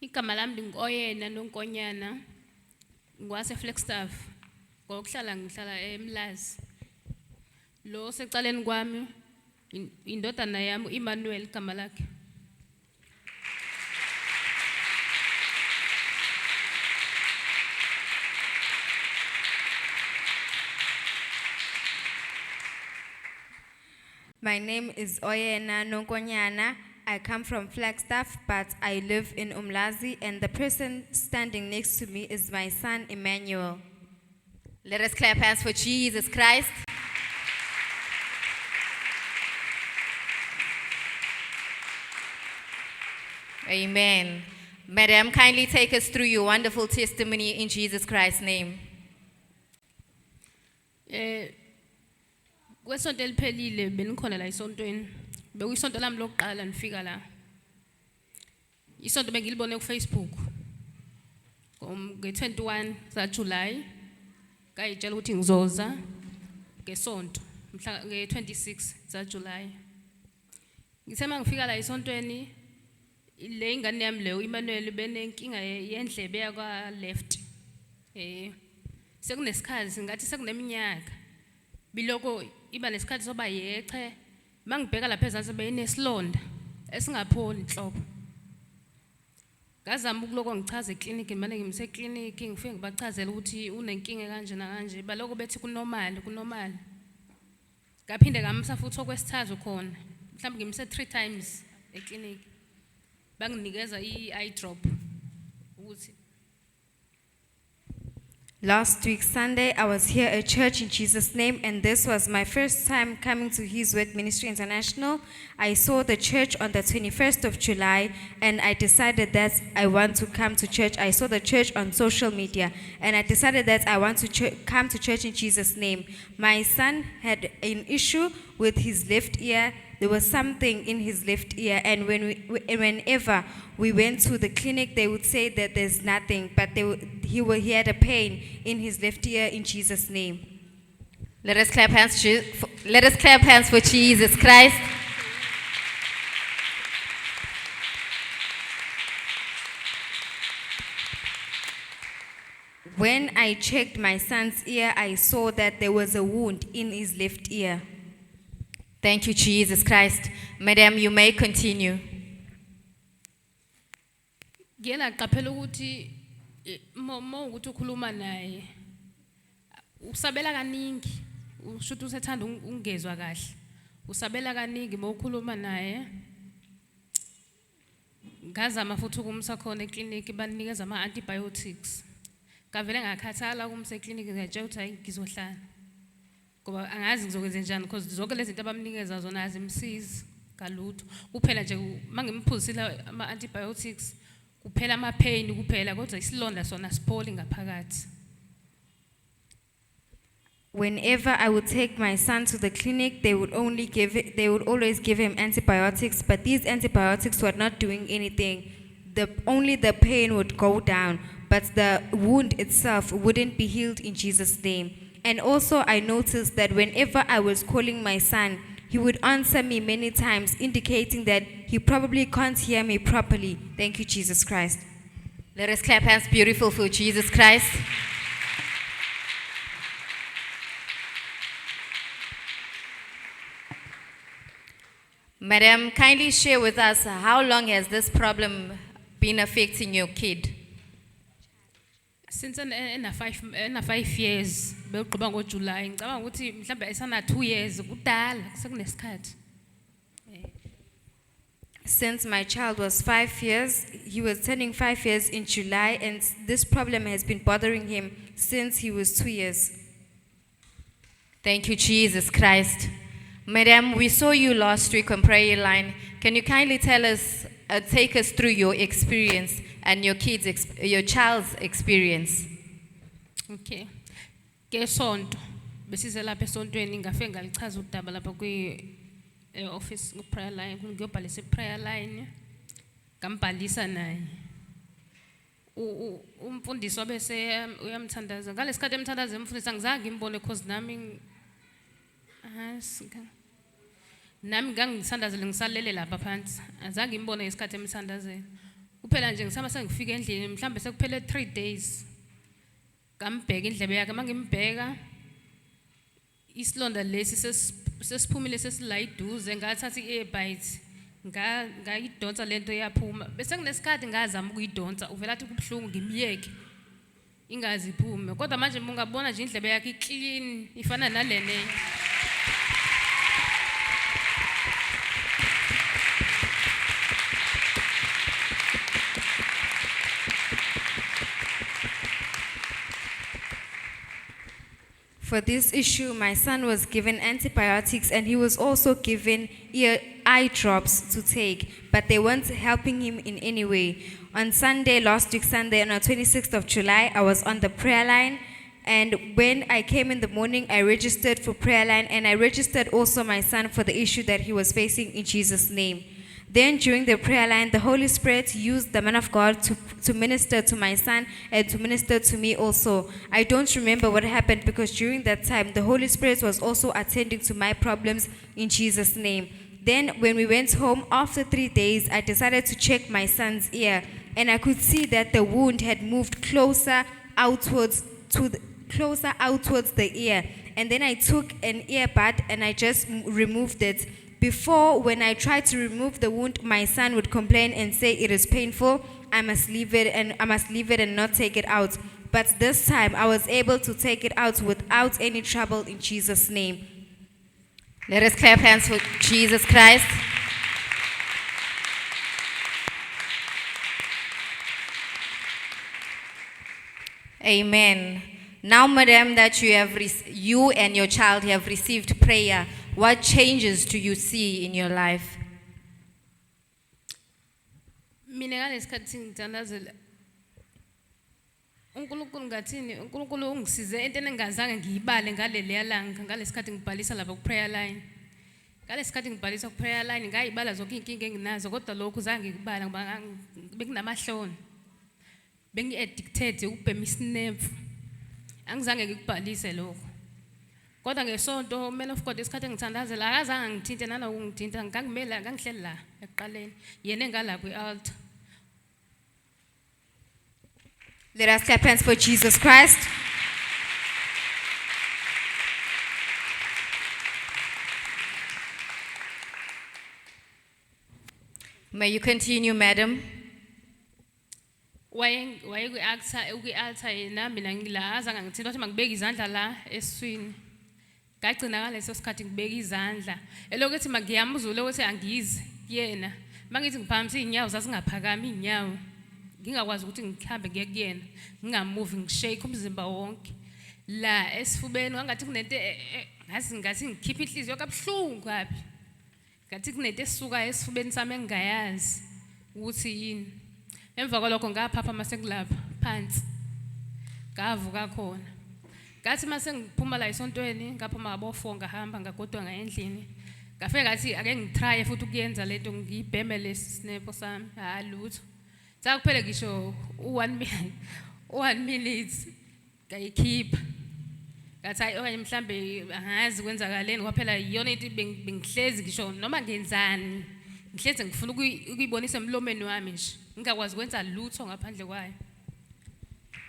Igama lami lingoyena nonkonyana ngwase Flagstaff ngokuhlala ngihlala eMlazi. Lo secaleni kwami indodana yami Emmanuel igama lakhe. My name is Oyena Nonkonyana. I come from Flagstaff, but I live in Umlazi, and the person standing next to me is my son Emmanuel. Let us clap hands for Jesus Christ. Amen. Madam, kindly take us through your wonderful testimony in Jesus Christ's name. Kwesonto eliphelile benikhona la isontweni. Bekuyisonto lami lokuqala nifika la. Isonto bengilibone ku Facebook. Nge-21 July kayitshela ukuthi ngizoza ngesonto mhla nge-26 July. Ngithema ngifika la isontweni le ingane yami leyo Emmanuel benenkinga yendlebe yakwa left. Sekunesikhathi ngathi sekuneminyaka. Biloko iba nesikhathi soba yeche mangibheka lapha ezansi beyinesilonda esingapholi inhlobo. Ngazama ukuloko ngichaze eclinic manje ngimse clinic ngifike ngibachazela ukuthi unenkinga kanje na kanje baloko bethi kunormal. Ngaphinde ngamsa futhi okwesithathu khona. Mhlawumbe ngimse 3 times eclinic. Banginikeza i-eye drop ukuthi Last week, Sunday, I was here at church in Jesus' name, and this was my first time coming to His Word Ministry International. I saw the church on the 21st of July, and I decided that I want to come to church. I saw the church on social media, and I decided that I want to come to church in Jesus' name. My son had an issue with his left ear. There was something in his left ear, and whenever we went to the clinic, they would say that there's nothing, but he had a pain in his left ear in Jesus' name. Let us clap hands for Jesus Christ. When I checked my son's ear, I saw that there was a wound in his left ear. Thank you, Jesus Christ. Madam, you may continue. ngiyela qaphela ukuthi mo ukuthi ukhuluma naye usabela kaningi ushuthi usethanda ungezwe kahle usabela kaningi mo ukhuluma naye ngazama futhi ukumsa khona eclinic banikeza ama antibiotics ngavele ngakhathala ukumsa eclinic ngiyatshela ukuthi hayi ngizohlala ngoba angazi ngizokwenza njani because zonke lezi zinto abamnikeza zona azimsizi kalutho kuphela nje mangimphuzisela ama antibiotics kuphela ama pain kuphela kodwa isilonda sona sipholi ngaphakathi. Whenever I would take my son to the clinic, they would always give him antibiotics, but these antibiotics were not doing anything. Only the pain would go down, but the wound itself wouldn't be healed in Jesus' name. And also I noticed that whenever I was calling my son, he would answer me many times, indicating that he probably can't hear me properly. Thank you, Jesus Christ. Let us clap hands beautiful for Jesus Christ. Madam, kindly share with us how long has this problem been affecting your kid? Since in 5 years beqhuba ngoJuly ngicabanga ukuthi mhlawumbe esana 2 years kudala sekunesikhathi. Since my child was 5 years, he was turning 5 years in July, and this problem has been bothering him since he was 2 years. Thank you, Jesus Christ. Madam, we saw you last week on prayer line. Can you kindly tell us, take us through your experience and your child's experience? Okay. Ngesonto besize lapha esontweni ngafike ngalichaza udaba lapha kwi office ku prayer line ngiyobhalisa prayer line ngambhalisa naye. Umfundisi wabese uyamthandaza ngalesikhathi emthandaza umfundisi angizange ngimbone because nami nami ngangisandazele ngisalele lapha phansi azange ngimbone ngesikhathi emthandazeni Kuphela nje ngisama sengifika endlini mhlambe sekuphele 3 days. Ngambheka indlebe yakhe mangimbheka isilonda lesi sesiphumile sesila iduze ngathatha i-earbite ngayidonsa lento yaphuma bese kunesikhathi ngazama ukuyidonsa uvela athi kubhlungu ngimyeke ingazi iphume kodwa manje ungabona nje indlebe yakhe iclean ifana nalene. For this issue, my son was given antibiotics and he was also given eye drops to take, but they weren't helping him in any way. On Sunday, last week Sunday, on the 26th of July, I was on the prayer line, and when I came in the morning, I registered for prayer line, and I registered also my son for the issue that he was facing in Jesus' name. Then during the prayer line, the Holy Spirit used the man of God to minister to my son and to minister to me also. I don't remember what happened because during that time, the Holy Spirit was also attending to my problems in Jesus' name. Then when we went home, after 3 days, I decided to check my son's ear, and I could see that the wound had moved closer outwards the ear. And then I took an earbud and I just removed it. Before, when I tried to remove the wound, my son would complain and say it is painful. I must leave it and not take it out. But this time, I was able to take it out without any trouble in Jesus' name. Let us clap hands for Jesus Christ. Amen. Now, madam, that you and your child have received prayer, what changes do you see in your life? Mina ngalesikhathi ngithandazela uNkulunkulu ngathini uNkulunkulu ungisize into engingazange ngiyibale ngaleliya langa ngalesikhathi ngibhalisa lapha ku prayer line. Ngalesikhathi ngibhalisa ku prayer line ngayibala zonke inkinga enginazo kodwa lokhu zange ngikubala ngoba bekunamahloni. Bengi addicted ukubhema isinefu. Angizange ngikubhalise lokho. Kodwa ngesonto man of God isikhathi ngithandazela akazange ngithinte nanokungithinta ngangimela ngangihleli la eqaleni yena engala kwi-altar. Let us clap hands for Jesus Christ. May you continue, madam. Waye kwi-altar yena mina ngila azange ngithinta wathi mangibeke izandla la eswini. Ngagcina ngaleso sikhathi ngibeka izandla elokuthi magiyamuzule ukuthi angizi kuyena mangithi ngiphakamisa inyawo zasingaphakami inyawo ngingakwazi ukuthi ngihambe ngiye kuyena ngingamove ngishake umzimba wonke la esifubeni wangathi kunento ngathi ngikhipha inhliziyo kabuhlungu kabi ngathi kunento esuka esifubeni sami engayazi ukuthi yini emva kwalokho ngaphapha mase ngilapha phansi ngavuka khona. Ngathi mase ngiphuma la esontweni ngaphuma abo4 ngahamba ngagodwa ngaendlini ngafika ngathi ake ngitry futhi ukuyenza lento ngibheme lesinepo sami lutho sakuphele ngisho 1 minute ngayikhipha ngathi hayi okanye mhlambe angazi kwenzakaleni kwaphela iyona into bengihlezi ngisho noma ngenzani ngihlezi ngifuna ukuyibonisa emlomeni wami nje ngingakwazi kwenza lutho ngaphandle kwayo.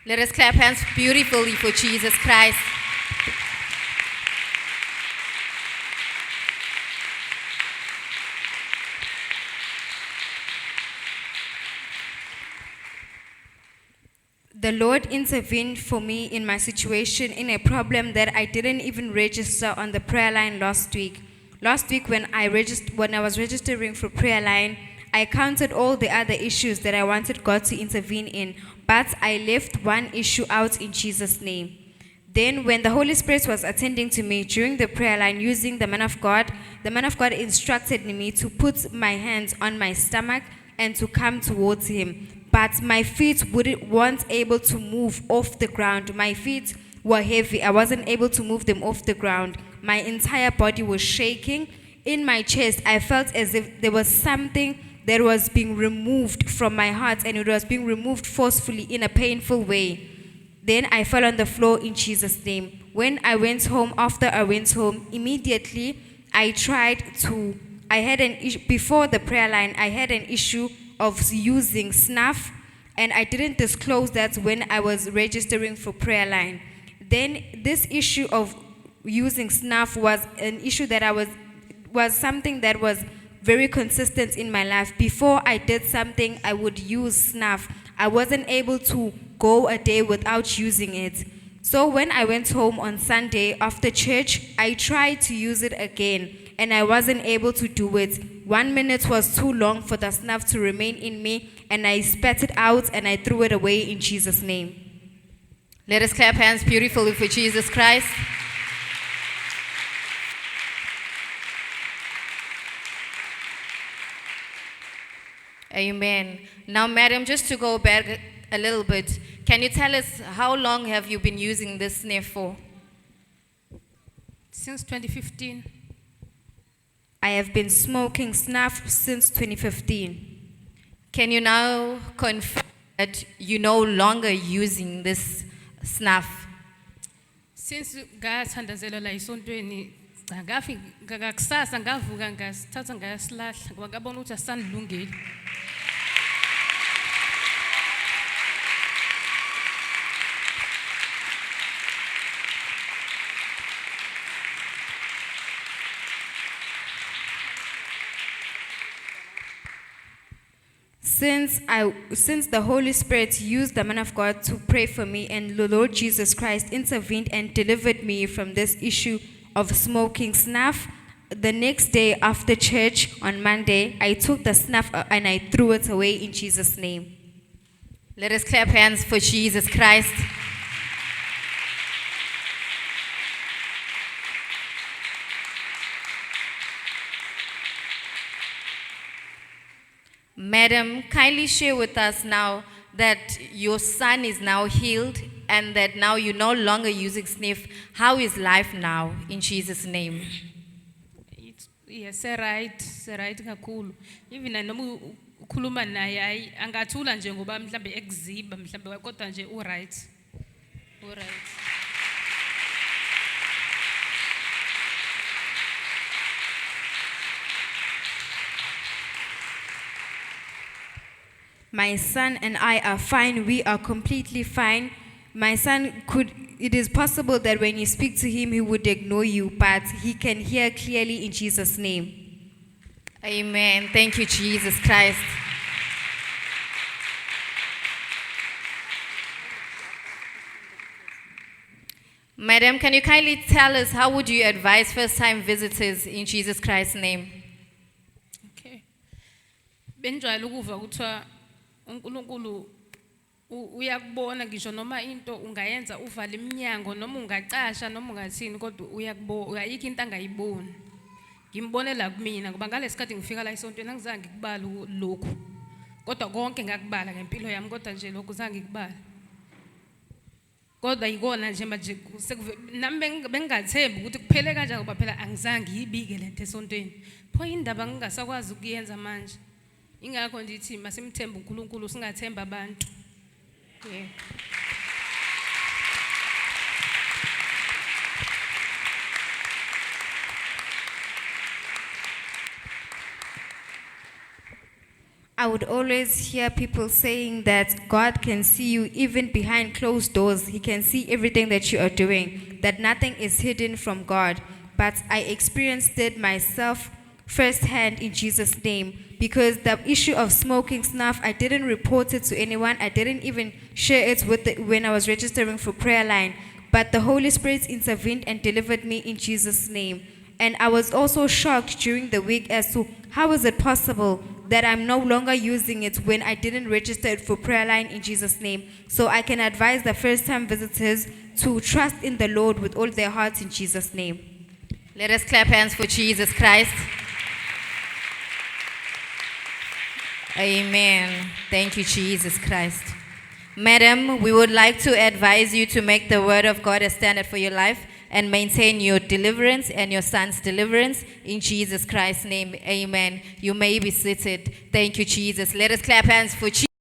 Let us clap hands beautifully for Jesus Christ. The Lord intervened for me in my situation in a problem that I didn't even register on the prayer line last week. Last week when I was registering for prayer line, I counted all the other issues that I wanted God to intervene in, but I left one issue out in Jesus' name. Then when the Holy Spirit was attending to me during the prayer line using the man of God instructed me to put my hands on my stomach and to come towards him. But my feet weren't able to move off the ground. My feet were heavy. I wasn't able to move them off the ground. My entire body was shaking. In my chest, I felt as if there was something that was being removed from my heart, and it was being removed forcefully in a painful way. Then I fell on the floor in Jesus' name. When I went home, after I went home, immediately before the prayer line, I had an issue of using snuff, and I didn't disclose that when I was registering for prayer line. Then this issue of using snuff was an issue that was something that was very consistent in my life. Before I did something, I would use snuff. I wasn't able to go a day without using it. So when I went home on Sunday after church, I tried to use it again, and I wasn't able to do it. 1 minute was too long for the snuff to remain in me, and I spat it out and I threw it away in Jesus' name. Let us clap hands beautifully for Jesus Christ. Amen. Now, madam, just to go back a little bit, can you tell us how long have you been using this snuff for? Since 2015. I have been smoking snuff since 2015. Can you now confirm that you're no longer using this snuff? Since ngathandazelwa la esontweni cha ngafika ngakusasa ngavuka ngasithatha ngayasilahla ngoba ngabona ukuthi asandilungeli. Since the Holy Spirit used the man of God to pray for me, and the Lord Jesus Christ intervened and delivered me from this issue of smoking snuff, the next day after church on Monday, I took the snuff and I threw it away in Jesus' name. Let us clap hands for Jesus Christ. Madam, kindly share with us now that your son is now healed and that now you're no longer using snuff. How is life now in Jesus' name? Yes, right kakhulu. Even noma ukhuluma naye angathula nje ngoba mhlambe exhiba mhlambe kodwa nje right. My son and I are fine. We are completely fine. My son it is possible that when you speak to him, he would ignore you, but he can hear clearly in Jesus' name. Amen. Thank you, Jesus Christ. Madam, can you kindly tell us how would you advise first-time visitors in Jesus Christ's name? Okay. Benjwayele ukuva kuthiwa uNkulunkulu uyakubona ngisho noma into ungayenza uvala iminyango noma ungacasha noma ungathini kodwa uyakubona ayikho into angayiboni. Ngimbone la kumina ngoba ngalesikhathi ngifika la esontweni angizange ngikubala lokhu. Kodwa konke ngakubala ngempilo yami kodwa nje lokhu zange ngikubala. Kodwa yikona nje manje nami bengathembi ukuthi kuphele kanjani ngoba phela angizange ngiyibike lento esontweni. Pho indaba ngingasakwazi ukuyenza manje. Ingakho ndithi masimthembe uNkulunkulu singathemba abantu. Yeah. I would always hear people saying that God can see you even behind closed doors. He can see everything that you are doing, that nothing is hidden from God. But I experienced it myself firsthand in Jesus' name, because the issue of smoking snuff, I didn't report it to anyone. I didn't even share it when I was registering for prayer line. But the Holy Spirit intervened and delivered me in Jesus' name. And I was also shocked during the week as to how is it possible that I'm no longer using it when I didn't register it for prayer line in Jesus' name. So I can advise the first-time visitors to trust in the Lord with all their hearts in Jesus' name. Let us clap hands for Jesus Christ. Amen. Thank you, Jesus Christ. Madam, we would like to advise you to make the word of God a standard for your life and maintain your deliverance and your son's deliverance in Jesus Christ's name. Amen. You may be seated. Thank you, Jesus. Let us clap hands for Jesus.